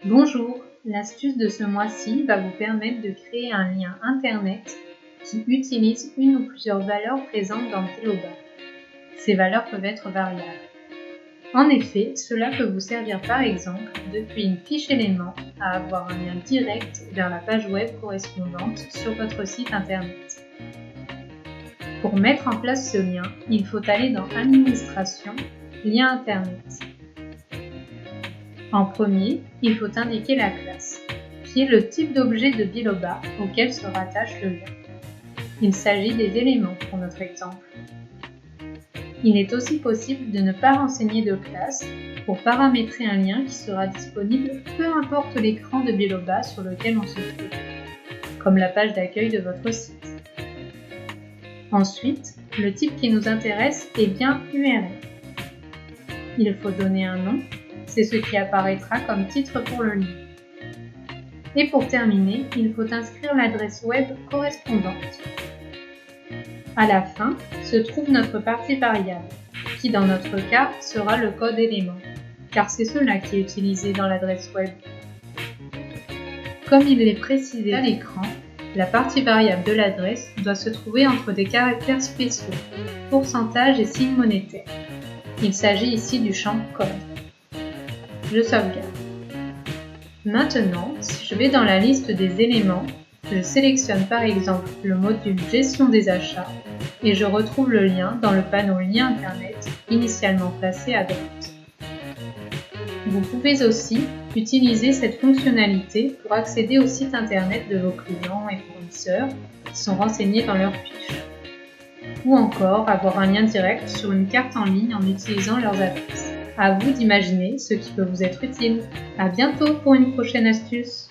Bonjour, l'astuce de ce mois-ci va vous permettre de créer un lien Internet qui utilise une ou plusieurs valeurs présentes dans Biloba. Ces valeurs peuvent être variables. En effet, cela peut vous servir par exemple depuis une fiche élément à avoir un lien direct vers la page web correspondante sur votre site Internet. Pour mettre en place ce lien, il faut aller dans Administration, Lien Internet. En premier, il faut indiquer la classe, qui est le type d'objet de Biloba auquel se rattache le lien. Il s'agit des éléments pour notre exemple. Il est aussi possible de ne pas renseigner de classe pour paramétrer un lien qui sera disponible peu importe l'écran de Biloba sur lequel on se trouve, comme la page d'accueil de votre site. Ensuite, le type qui nous intéresse est bien URL. Il faut donner un nom, c'est ce qui apparaîtra comme titre pour le lien. Et pour terminer, il faut inscrire l'adresse web correspondante. À la fin se trouve notre partie variable, qui dans notre cas sera le code élément, car c'est cela qui est utilisé dans l'adresse web. Comme il est précisé à l'écran, la partie variable de l'adresse doit se trouver entre des caractères spéciaux, pourcentage et signe monétaire. Il s'agit ici du champ code. Je sauvegarde. Maintenant, si je vais dans la liste des éléments, je sélectionne par exemple le module Gestion des achats et je retrouve le lien dans le panneau Lien Internet initialement placé à droite. Vous pouvez aussi utiliser cette fonctionnalité pour accéder au site internet de vos clients et fournisseurs qui sont renseignés dans leur fiche, ou encore avoir un lien direct sur une carte en ligne en utilisant leurs adresses. À vous d'imaginer ce qui peut vous être utile. À bientôt pour une prochaine astuce.